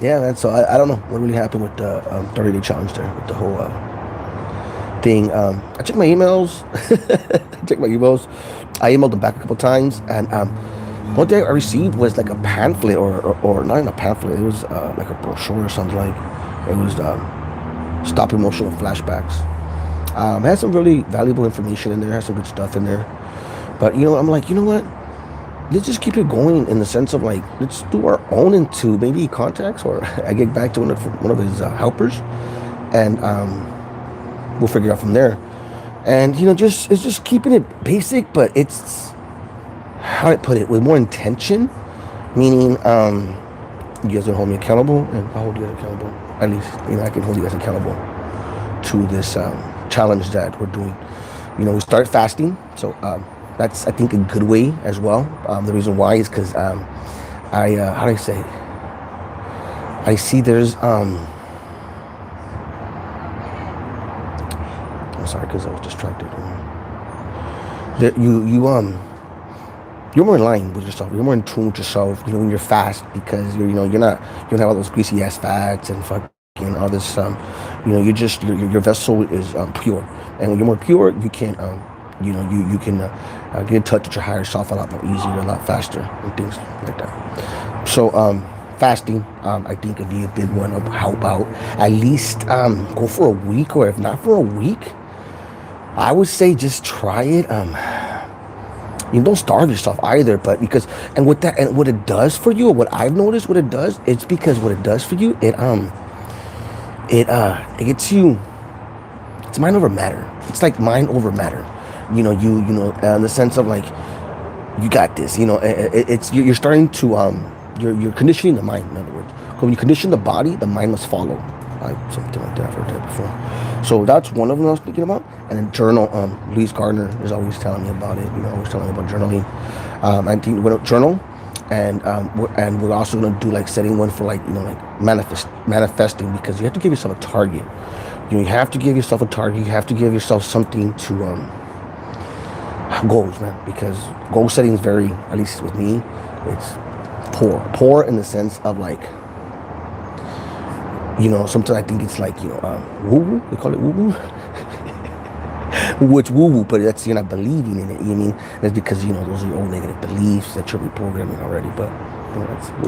yeah, man. So I don't know what really happened with the 30-day challenge there, with the whole thing. I checked my emails. I checked my emails. I emailed them back a couple times, and one thing I received was like a pamphlet, or not even a pamphlet. It was like a brochure or something. Like it was stop emotional flashbacks. It had some really valuable information in there. It had some good stuff in there. But I'm like, you know what? Let's just keep it going in the sense of like, let's do our own into maybe contacts, or I get back to one of his helpers, and we'll figure it out from there. And just it's just keeping it basic, but it's how I put it with more intention, meaning you guys gonna hold me accountable, and I'll hold you guys accountable. At least I can hold you guys accountable to this challenge that we're doing. We start fasting, so that's I think a good way as well. The reason why is because I how do I say? I see there's I'm sorry because I was distracted. That you're more in line with yourself. You're more in tune with yourself. When you're fast, because you're not, you don't have all those greasy ass fats and fucking all this. You're just your vessel is pure, and when you're more pure, you can you can get in touch with your higher self a lot more easier, a lot faster, and things like that. So fasting, I think would be a big one to help out. At least go for a week, or if not for a week, I would say just try it. You don't starve yourself either, but and what it does for you, or what I've noticed, what it does, it's because what it does for you, it gets you. It's mind over matter. It's like mind over matter. In the sense of like, you got this. It's you're starting to you're conditioning the mind. In other words, when you condition the body, the mind must follow. Something like that I've heard that before. So that's one of them I was thinking about. And then journal. Luis Gardner is always telling me about it. Always telling me about journaling. I think we're gonna journal, and we're also gonna do like setting one for like like manifesting, because you have to give yourself a target. You have to give yourself a target. You have to give yourself something to goals, man. Because goal setting is very, at least with me, it's poor in the sense of like. Sometimes I think it's like, woo-woo, they call it woo-woo. Which woo-woo, but that's, you're not believing in it, mean? That's because, those are your old negative beliefs that you're reprogramming already, but,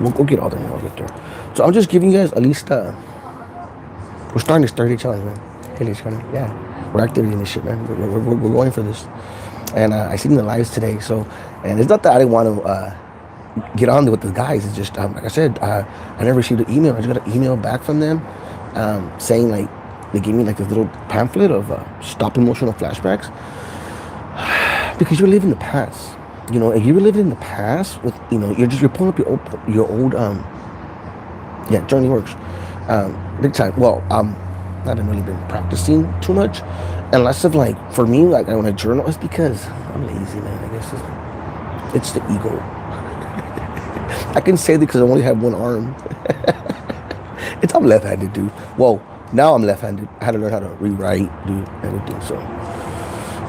we'll get all there, we'll get there. So I'm just giving you guys at least, we're starting this 30-day challenge, man. Hey, yeah, we're activating this shit, man. We're going for this. And I seen the lives today, so, and it's not that I didn't want to, get on with the guys. It's just like I said, I never received an email. I just got an email back from them saying like they gave me like this little pamphlet of stop emotional flashbacks, because you're living the past. If you're living in the past with you're pulling up your old journey works big time. Well, I haven't really been practicing too much, and less of like, for me, like when I journal, it's because I'm lazy, man. I guess it's the ego. I can say that because I only have one arm. I'm left-handed, dude. Well, now I'm left-handed. I had to learn how to rewrite, do everything. So,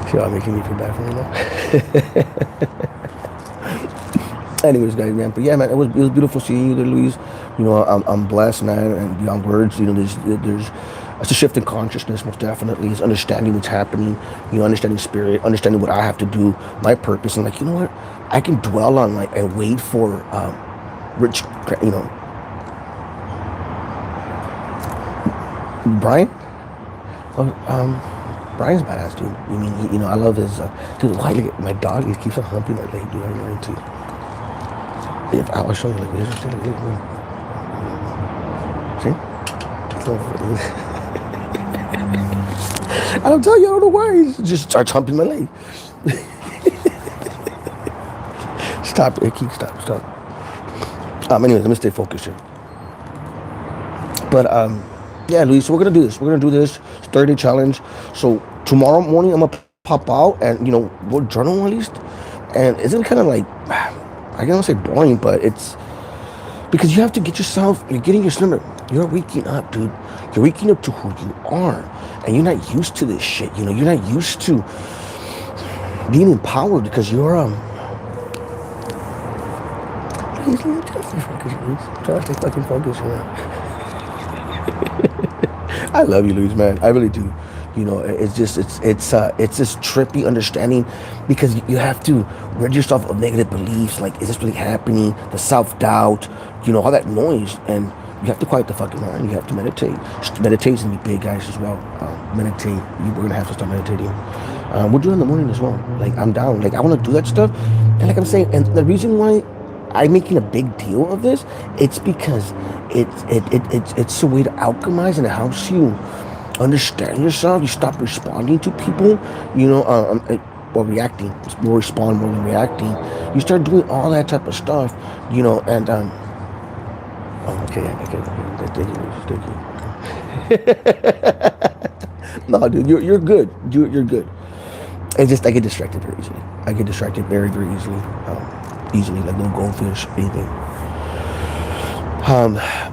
see how I'm making me feel bad for me now. Anyways, guys, man. But yeah, man, it was beautiful seeing you there, Luis. I'm blessed, man, and beyond words. There's it's a shift in consciousness, most definitely. It's understanding what's happening. Understanding spirit, understanding what I have to do, my purpose, and like, what, I can dwell on like and wait for Rich, Brian. Brian's badass, dude. I love his dude. Why my dog? He keeps on humping my leg, dude. I'm going to. If I'll show you like this, see. I don't tell you, I don't know why. He just starts humping my leg. Stop, Icky. Stop. Anyways, let me stay focused here. But yeah, Luis, we're gonna do this. We're gonna do this 30-day challenge. So tomorrow morning, I'm gonna pop out and we'll journal at least. And isn't kind of like, I don't say boring, but it's because you have to get yourself. You're getting your number. You're waking up, dude. You're waking up to who you are, and you're not used to this shit. You're not used to being empowered because you're Lose. I'm trying to stay focused, Lose. I'm trying to stay fucking focused, man. I love you, Luis, man. I really do. You know, it's just it's this trippy understanding, because you have to rid yourself of negative beliefs. Like, is this really happening? The self-doubt, you know, all that noise, and you have to quiet the fucking mind. You have to meditate. Meditation's gonna be big, guys, as well. Meditate. We're gonna have to start meditating. We'll do it in the morning as well. Like, I'm down. Like, I want to do that stuff, and like I'm saying, and the reason why I'm making a big deal of this, it's because it's a way to alchemize, and it helps you understand yourself. You stop responding to people, you know, or reacting. It's more respond more than reacting. You start doing all that type of stuff, you know, and okay, thank you. No, dude, you're good. You're good. It's just I get distracted very easily. I get distracted very, very easily. Easily, like no goldfish, anything.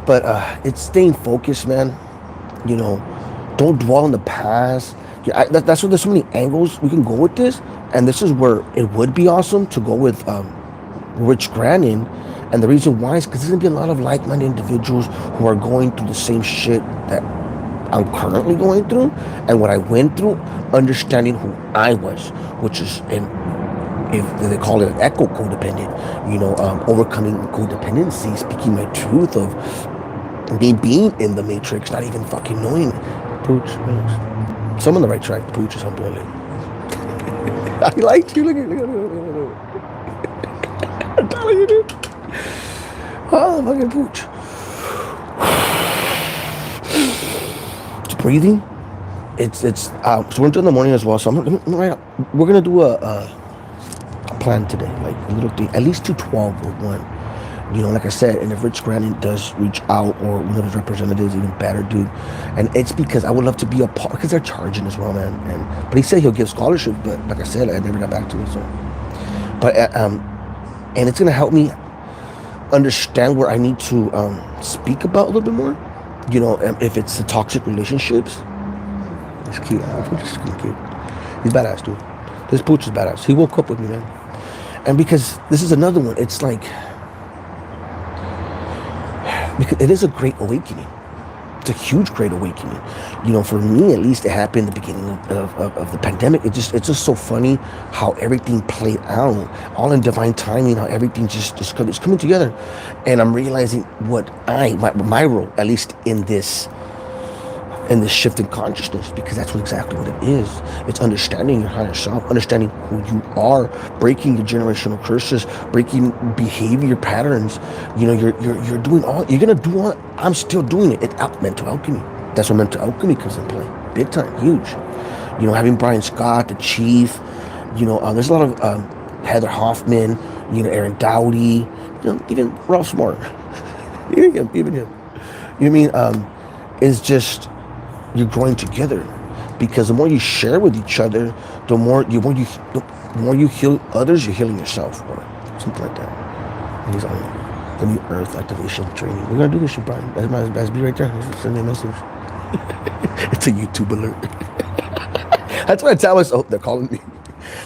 But it's staying focused, man. You know, don't dwell on the past. Yeah, that's why there's so many angles we can go with this, and this is where it would be awesome to go with Rich Grannon. And the reason why is because there's gonna be a lot of like-minded individuals who are going through the same shit that I'm currently going through, and what I went through, understanding who I was, which is if they call it an echo codependent, you know, overcoming codependency, speaking my truth of me being in the matrix, not even fucking knowing it. Pooch, so I'm on the right track. Pooch is something like I liked you. Look at I'm telling you, dude. Oh, fucking Pooch. It's breathing. It's so we're doing the morning as well. So we're gonna do a plan today, like a little thing, at least to 12 or 1. You know, like I said, and if Rich Grannon does reach out, or one of his representatives, even better, dude. And it's because I would love to be a part, because they're charging as well, man. But he said he'll give scholarship, but like I said, I never got back to it. So, but and it's gonna help me understand where I need to speak about a little bit more. You know, if it's the toxic relationships. It's cute. Pooch is cute. He's badass, dude. This Pooch is badass. He woke up with me, man. And because this is another one, it's like, because it is a great awakening. It's a huge great awakening. You know, for me at least, it happened at the beginning of the pandemic. It's just so funny how everything played out, all in divine timing, how everything just it's coming together. And I'm realizing what my role, at least in this shift in consciousness, because that's exactly what it is. It's understanding your higher self, understanding who you are, breaking your generational curses, breaking behavior patterns. You know, you're doing all, you're gonna do all. I'm still doing it. It's mental alchemy. That's where mental alchemy comes in play, big time, huge. You know, having Brian Scott, the Chief. You know, there's a lot of Heather Hoffman. You know, Aaron Dowdy. You know, even Ralph Smart. even him. You know what I mean? It's just, you're growing together, because the more you share with each other, the more you heal others, you're healing yourself, or something like that. And he's on the new Earth activation training. We're gonna do this shit, Brian. That's my be right there. Send me a message. It's a YouTube alert. That's what I tell myself. Oh, they're calling me.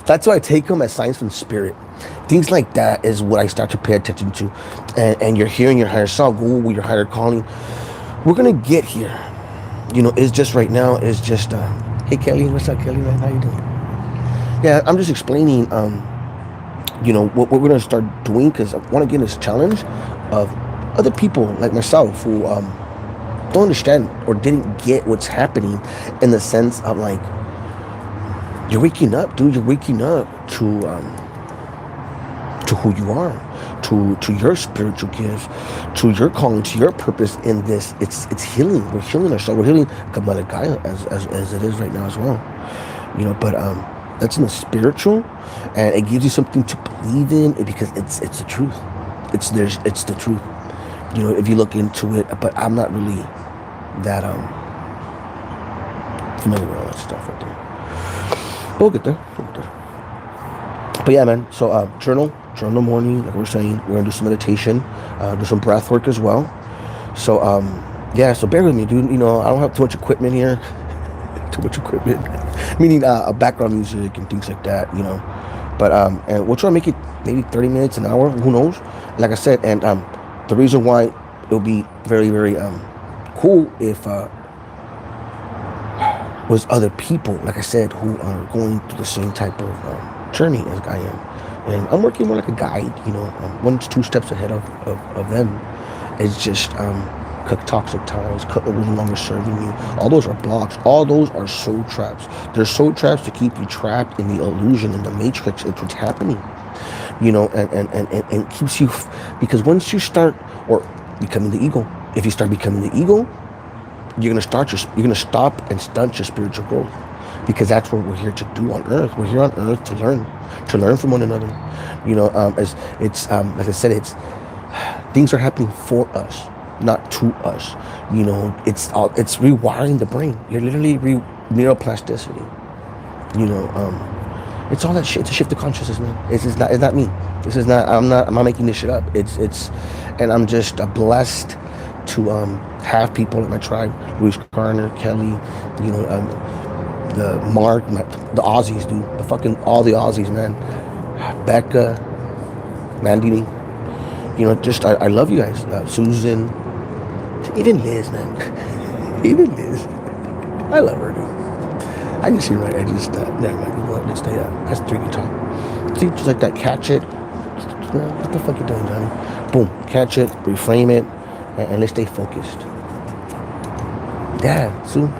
That's why I take them as signs from spirit. Things like that is what I start to pay attention to, and you're hearing your higher self. Go with your higher calling. We're gonna get here. You know, it's just right now, it's just, hey, Kelly, what's up, Kelly, man? How you doing? Yeah, I'm just explaining, you know, what we're going to start doing, because I want to get this challenge of other people like myself who don't understand or didn't get what's happening, in the sense of, like, you're waking up, dude. You're waking up to who you are, to your spiritual gifts, to your calling, to your purpose in this. It's healing. We're healing ourselves. We're healing Kamala Gaia as it is right now as well. You know, but that's in the spiritual, and it gives you something to believe in, because it's the truth. It's the truth. You know, if you look into it, but I'm not really that familiar with all that stuff right there. We'll get there. But yeah, man. So journal in the morning, like we were saying. We're gonna do some meditation, do some breath work as well. So yeah. So bear with me, dude. You know, I don't have too much equipment here. Too much equipment, meaning background music and things like that. You know, but and we'll try to make it maybe 30 minutes, an hour, who knows? Like I said, and the reason why it'll be very, very cool if was other people, like I said, who are going through the same type of journey as I am. And I'm working more like a guide, you know, 1 to 2 steps ahead of them. It's just cut toxic ties, cut what was no longer serving you. All those are blocks. All those are soul traps. They're soul traps to keep you trapped in the illusion, in the matrix. It's what's happening, you know, and keeps you, because once you start, or becoming the ego, if you start becoming the ego, you're gonna stop and stunt your spiritual growth, because that's what we're here to do on earth. We're here on earth to learn from one another, you know. As it's like I said, it's things are happening for us, not to us, you know. It's rewiring the brain. You're literally neuroplasticity, you know. It's all that shit. It's a shift of consciousness, man. It's not me. This is not, I'm not making this shit up. It's and I'm just blessed to have people in my tribe, Luis Garner, Kelly, you know, the Mark, the Aussies, dude, the fucking, all the Aussies, man, Becca, Mandini, you know, just, I love you guys, Susan, even Liz, man, even Liz, I love her, dude. I just see right, I just, never mind, let's stay up, that's 3D talk. See, just like that, catch it, what the fuck you doing, Johnny? Boom, catch it, reframe it, and let's stay focused. Yeah, soon.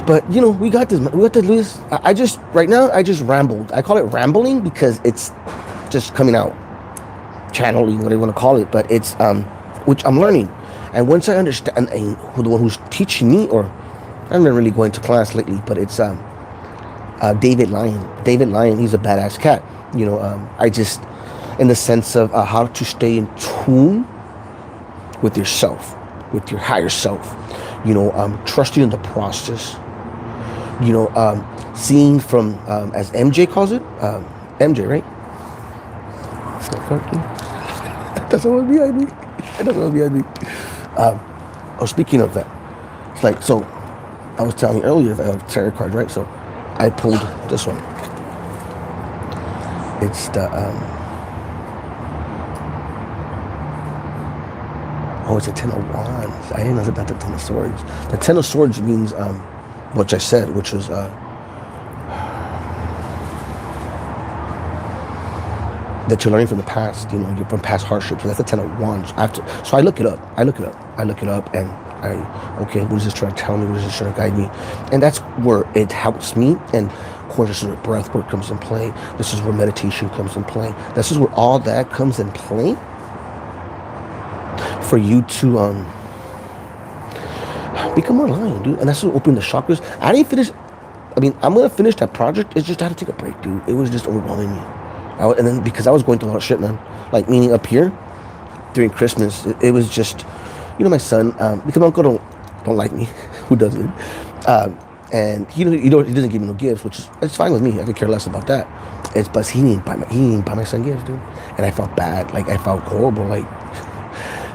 But you know, we got this. We got to lose. I just right now. I just rambled. I call it rambling because it's just coming out, channeling, whatever you want to call it. But it's which I'm learning. And once I understand, and who the one who's teaching me, or I'm not really going to class lately, but it's David Lyon. David Lyon. He's a badass cat. You know, I just, in the sense of how to stay in tune with yourself, with your higher self, you know, trusting in the process, you know, seeing from, as MJ calls it, MJ, right? That's what was behind me. That's what was behind me. Oh, speaking of that, it's like, so I was telling you earlier about tarot cards, right? So I pulled this one. It's the, oh, it's a 10 of Wands. I didn't know about the 10 of Swords. The 10 of Swords means, which I said, which was, that you're learning from the past, you know, you're from past hardships. So that's the 10 of Wands. So I look it up. And okay, what is this trying to tell me? What is this trying to guide me? And that's where it helps me. And of course, this is where breath work comes in play. This is where meditation comes in play. This is where all that comes in play for you to become more aligned, dude. And that's what opened the chakras. I didn't finish. I mean, I'm gonna finish that project. It's just I had to take a break, dude. It was just overwhelming me. And then because I was going through a lot of shit, man. Like, meaning up here during Christmas, it was just, you know, my son, because my uncle don't like me. Who doesn't? And he doesn't give me no gifts, which is, it's fine with me. I could care less about that. But he didn't buy my son gifts, dude. And I felt bad. Like, I felt horrible. Like,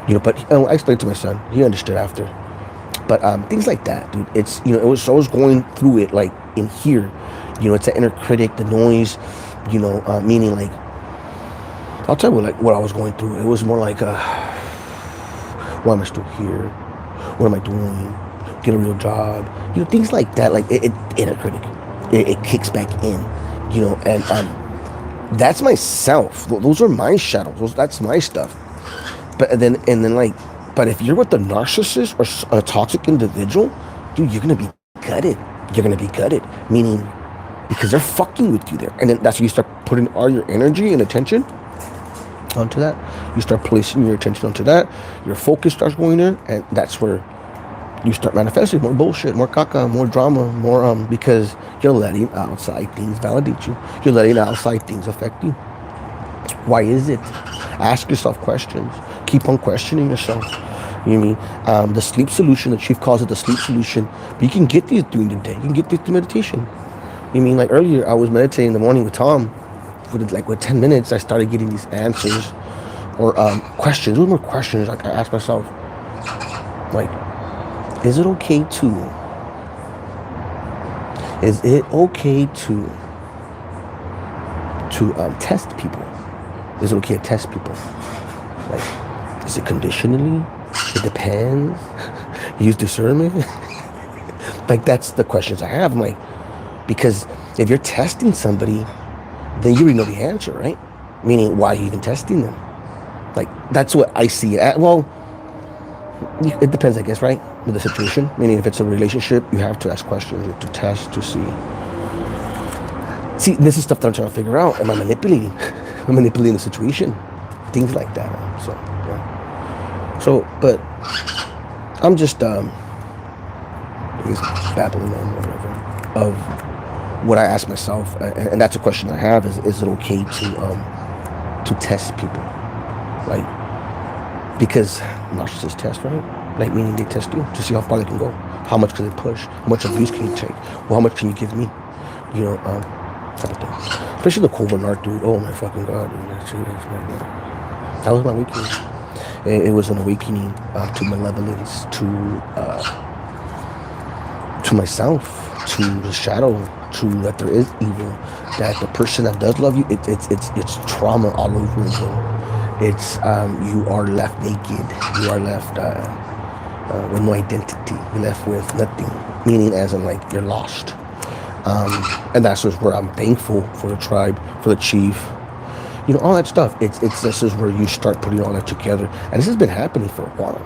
you know, but I explained to my son. He understood after. But things like that, dude. It's, you know, I was going through it, like, in here. You know, it's that inner critic, the noise, you know, meaning, like, I'll tell you what I was going through. It was more like, why am I still here? What am I doing? Get a real job. You know, things like that. Like, inner critic. It kicks back in, you know, and that's myself. Those are my shadows. That's my stuff. But then like, but if you're with a narcissist or a toxic individual, dude, you're gonna be gutted. You're gonna be gutted, meaning because they're fucking with you there. And then that's when you start putting all your energy and attention onto that. You start placing your attention onto that. Your focus starts going there, and that's where you start manifesting more bullshit, more caca, more drama, more because you're letting outside things validate you. You're letting outside things affect you. Why is it? Ask yourself questions. Keep on questioning yourself. You know what I mean? The sleep solution, the chief calls it the sleep solution. But you can get these during the day. You can get these through meditation. You know what I mean? Like earlier, I was meditating in the morning with Tom. With 10 minutes, I started getting these answers or questions. What more questions? Like I asked myself, like, is it okay to test people. Is it okay to test people? Like, is it conditionally? It depends. Use discernment. Like, that's the questions I have. I'm like, because if you're testing somebody, then you already know the answer, right? Meaning, why are you even testing them? Like, that's what I see. Well, it depends, I guess, right? With the situation. Meaning, if it's a relationship, you have to ask questions, to test, to see. See, this is stuff that I'm trying to figure out. Am I manipulating? Am I manipulating the situation? Things like that. So, yeah. So, but I'm just babbling on whatever of what I ask myself, and that's a question I have: is it okay to test people? Like, because narcissists test, right? Like, meaning they test you to see how far they can go. How much can they push? How much abuse can you take? Well, how much can you give me? You know, type of thing. Especially the Covert Narc dude. Oh my fucking god, dude. That was my awakening. It was an awakening to malevolence, to myself, to the shadow, to that there is evil, that the person that does love you, it's trauma all over again. It's you are left naked. You are left with no identity. You're left with nothing. Meaning, as in, like, you're lost. And that's just where I'm thankful for the tribe, for the chief, you know, all that stuff. This is where you start putting all that together, and this has been happening for a while.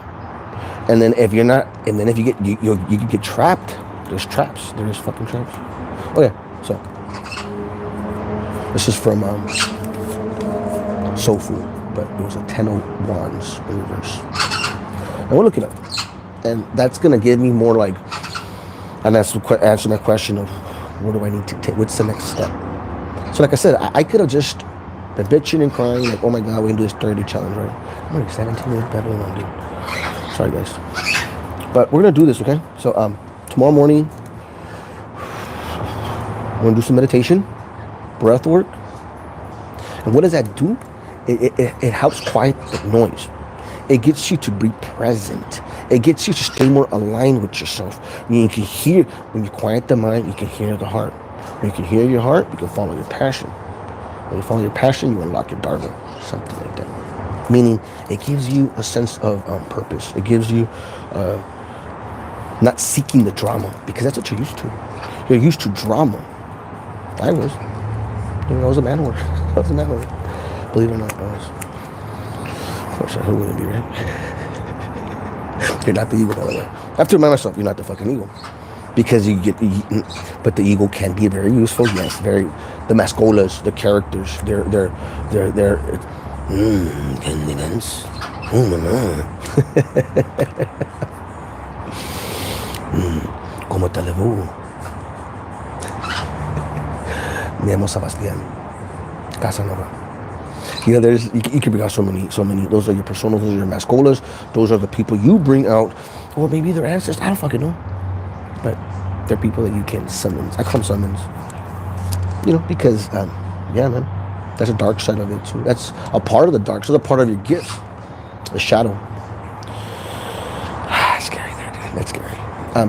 And then if you're not, and then if you can get trapped. There's traps. There's fucking traps. Oh yeah. So this is from Sofu, but it was a 10 of Wands in reverse. And we'll look it up, and that's gonna give me more like, and that's answer my question of what do I need to take? What's the next step? So like I said, I could have just been bitching and crying like, oh my god, we can do this 30 challenge, right? I'm already 17 minutes better than I'm doing. Sorry guys, but we're gonna do this, okay? So tomorrow morning, I'm gonna do some meditation, breath work. And what does that do? It helps quiet the noise. It gets you to be present. It gets you to stay more aligned with yourself. You can hear, when you quiet the mind, you can hear the heart. When you can hear your heart, you can follow your passion. When you follow your passion, you unlock your dharma, something like that. Meaning, it gives you a sense of purpose. It gives you not seeking the drama, because that's what you're used to. You're used to drama. I was. I was a man whore. I was a man whore. Believe it or not, I was. Of course, who wouldn't be, right? You're not the ego, by the way. I have to remind myself, you're not the fucking ego. Because you get, but the ego can be very useful, yes. The mascolas, the characters, they're candidates. ¿Cómo te levo? Me llamo Sebastián. Casanova. You know, you can bring out so many. Those are your personas, those are your mascolas, those are the people you bring out, or maybe they're ancestors. I don't fucking know. But they're people that you can summons. I call them summons. You know, because, yeah, man, that's a dark side of it too. That's a part of the dark. So that's a part of your gift, the shadow. Scary, man. That's scary.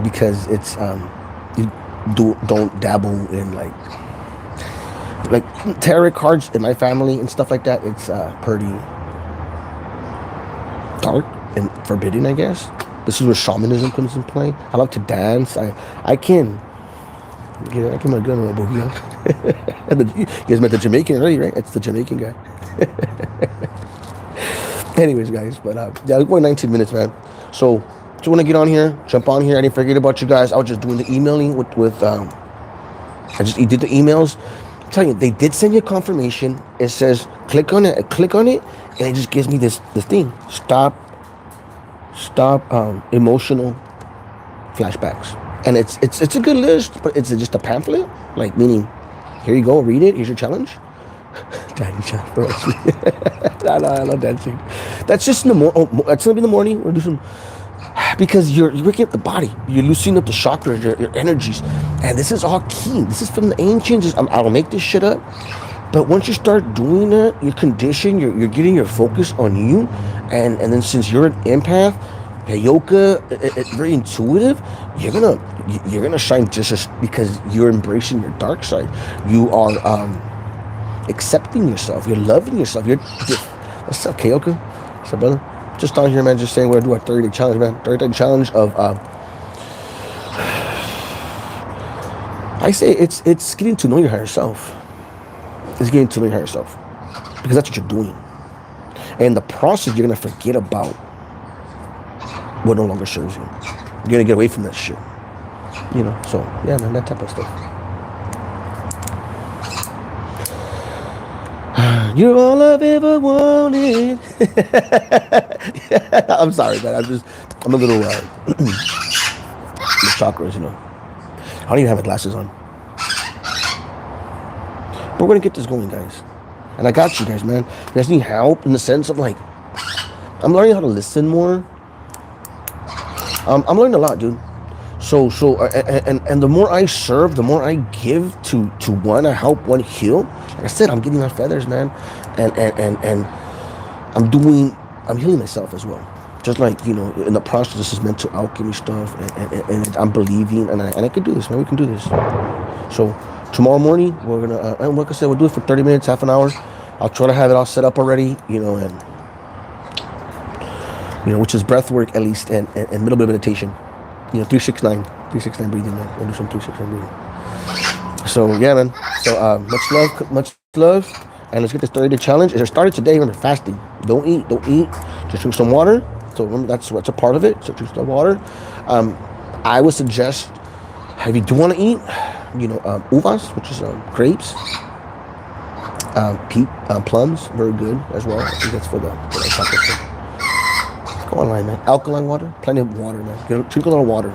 Because it's you don't dabble in like tarot cards in my family and stuff like that. It's pretty dark and forbidden, I guess. This is where shamanism comes in play. I like to dance. I can get my gun on a boogie. You guys met the Jamaican already, right? It's the Jamaican guy. Anyways, guys, but yeah, we're going 19 minutes, man. So just want to get on here, jump on here. I didn't forget about you guys. I was just doing the emailing with I just did the emails. I'm telling you, they did send you a confirmation. It says click on it. I click on it, and it just gives me this thing. Stop emotional flashbacks. And it's a good list, but it's just a pamphlet, like, meaning, here you go, read it, here's your challenge. Daddy challenge. I love dancing. That's just in the morning. That's gonna be in the morning. We'll do some, because you're waking up the body, you're loosening up the chakras, your energies, and this is all key. This is from the ancients. I don't make this shit up. But once you start doing that, you're conditioned, you're getting your focus on you, and then since you're an empath, Heyoka, it's very intuitive, you're gonna shine just because you're embracing your dark side. You are accepting yourself. You're loving yourself. That's okay, okay. So, brother, just on here, man, just saying we're going to do a 30-day challenge, man. 30-day challenge of, I say it's getting to know your higher self. It's getting to know your higher self. Because that's what you're doing. And in the process, you're going to forget about what no longer serves you. You're going to get away from that shit. You know, so, yeah, man, that type of stuff. You're all I've ever wanted. I'm sorry, man. I'm a little, the chakras, you know. I don't even have my glasses on. But we're going to get this going, guys. And I got you guys, man. You guys need help in the sense of, like, I'm learning how to listen more. I'm learning a lot, dude. So, and the more I serve, the more I give to one, I help one heal. Like I said, I'm getting my feathers, man, and I'm healing myself as well. Just like, you know, in the process, this is mental alchemy stuff, and I'm believing, and I can do this, man. We can do this. So tomorrow morning, we're gonna, and like I said, we'll do it for 30 minutes, half an hour. I'll try to have it all set up already, you know, and you know, which is breath work at least, and little bit of meditation. You know, 369 breathing, man. We'll do some 369 breathing. So yeah, man. So much love, and let's get this 30-day challenge. It started today. Remember, fasting. Don't eat. Just drink some water. So remember, that's a part of it. So drink some water. I would suggest, if you do want to eat, you know, uvas, which is grapes. Plums, very good as well. I think that's for the chocolate thing. Go online, man. Alkaline water, plenty of water, man. Drink a lot of water,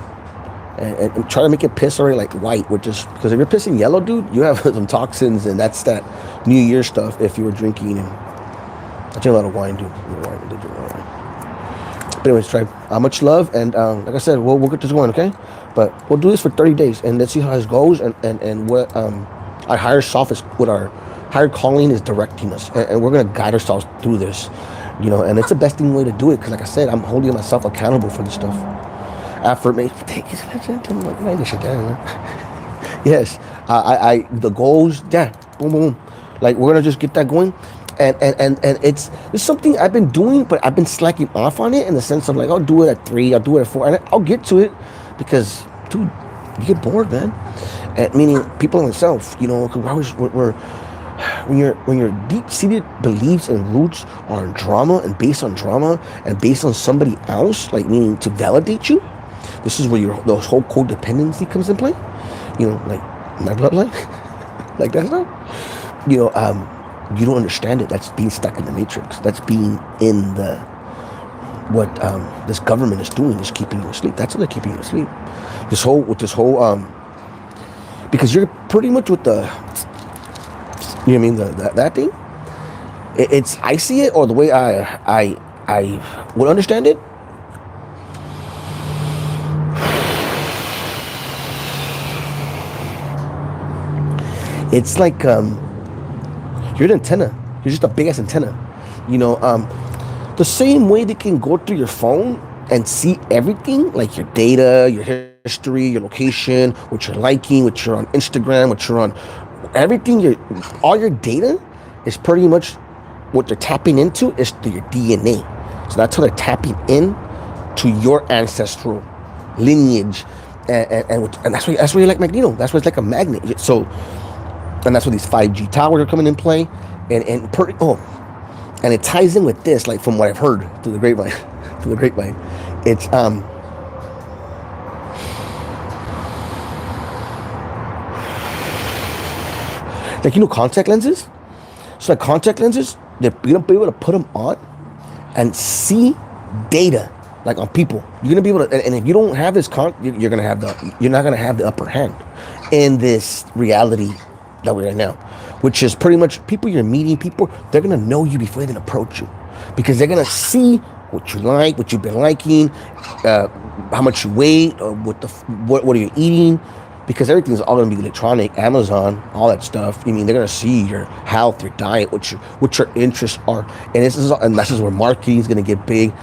and try to make it piss already like white, which is because if you're pissing yellow, dude, you have some toxins, and that's that New Year stuff. If you were drinking, and I drink a lot of wine, dude. But anyways, try. Much love, and like I said, we'll get this going, okay? But we'll do this for 30 days, and let's see how this goes, and what our higher self is, what our higher calling is directing us, and we're gonna guide ourselves through this. You know, and it's the best way to do it, because like I said, I'm holding myself accountable for this stuff. Affirmation. Take this shit down, man. Yes. The goals, yeah. Boom, boom. Like, we're gonna just get that going. And it's something I've been doing, but I've been slacking off on it in the sense of, like, I'll do it at 3, I'll do it at 4, and I'll get to it because, dude, you get bored, man. And meaning people like myself, you know, because when your deep-seated beliefs and roots are in drama and based on drama and based on somebody else, like meaning to validate you, this is where the whole codependency comes in play. You know, like my bloodline, like that stuff. You know, you don't understand it. That's being stuck in the matrix. That's being in the what this government is doing, is keeping you asleep. That's how they're keeping you asleep. This whole because you're pretty much with the. You know what I mean? That thing? It's, I see it, or the way I would understand it. It's like, you're an antenna. You're just a big ass antenna. You know, the same way they can go through your phone and see everything, like your data, your history, your location, what you're liking, what you're on Instagram, what you're on. Everything, all your data is pretty much what they're tapping into is through your DNA. So that's how they're tapping in to your ancestral lineage, and that's why you're like Magneto. That's why it's like a magnet. So, and that's where these 5G towers are coming in play, and it ties in with this, like from what I've heard through the grapevine, it's like, you know, contact lenses. So like contact lenses, you're gonna be able to put them on and see data, like on people. You're gonna be able to, and if you don't have this you're not gonna have the upper hand in this reality that we're in now, which is pretty much people you're meeting. People, they're gonna know you before they even approach you, because they're gonna see what you like, what you've been liking, how much you weigh, or what are you eating. Because everything's all going to be electronic, Amazon, all that stuff. I mean, they're going to see your health, your diet, what your interests are. And this is where marketing is going to get big.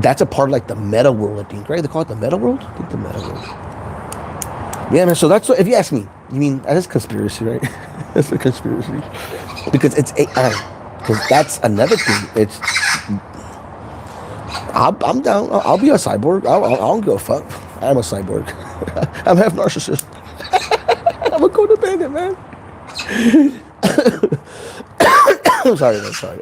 That's a part of like the meta world, I think, right? They call it the meta world? I think the meta world. Yeah, man. So that's what, if you ask me, you mean that's conspiracy, right? That's a conspiracy because it's AI. Because that's another thing. I'm down. I'll be a cyborg. I don't give a fuck. I'm a cyborg. I'm half narcissist. I'm a codependent, man. I'm sorry, man. Sorry.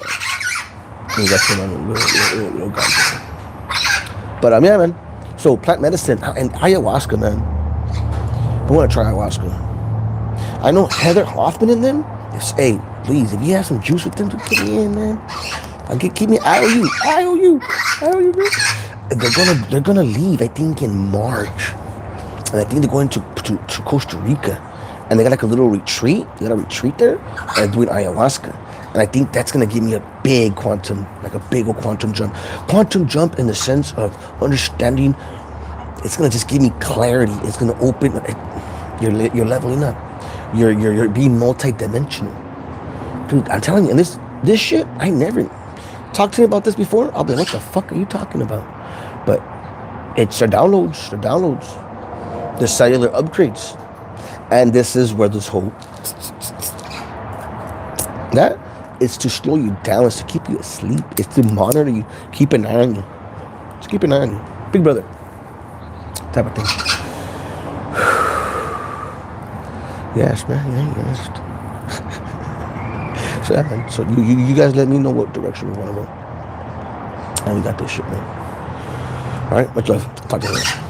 Little guy. But yeah, man. So plant medicine and ayahuasca, man. I want to try ayahuasca. I know Heather Hoffman and them. Hey, please, if you have some juice with them, to put me in, man. Keep me. I owe you, man. They're gonna leave. I think in March, and I think they're going to Costa Rica, and they got like a little retreat. They got a retreat there, and doing ayahuasca. And I think that's gonna give me a big quantum, like a big old quantum jump. Quantum jump in the sense of understanding. It's gonna just give me clarity. It's gonna open. You're leveling up. You're being multi-dimensional, dude. I'm telling you, and this shit, I never talked to you about this before. I'll be like, what the fuck are you talking about? But it's the downloads, the cellular upgrades, and this is where this whole that is to slow you down. It's to keep you asleep. It's to monitor you, keep an eye on you. Just keep an eye on you, big brother, type of thing. Yes, man. Yes. So, yeah, man. So you guys let me know what direction we want to go. And we got this shit, man. All right. Much love. Talk to you later.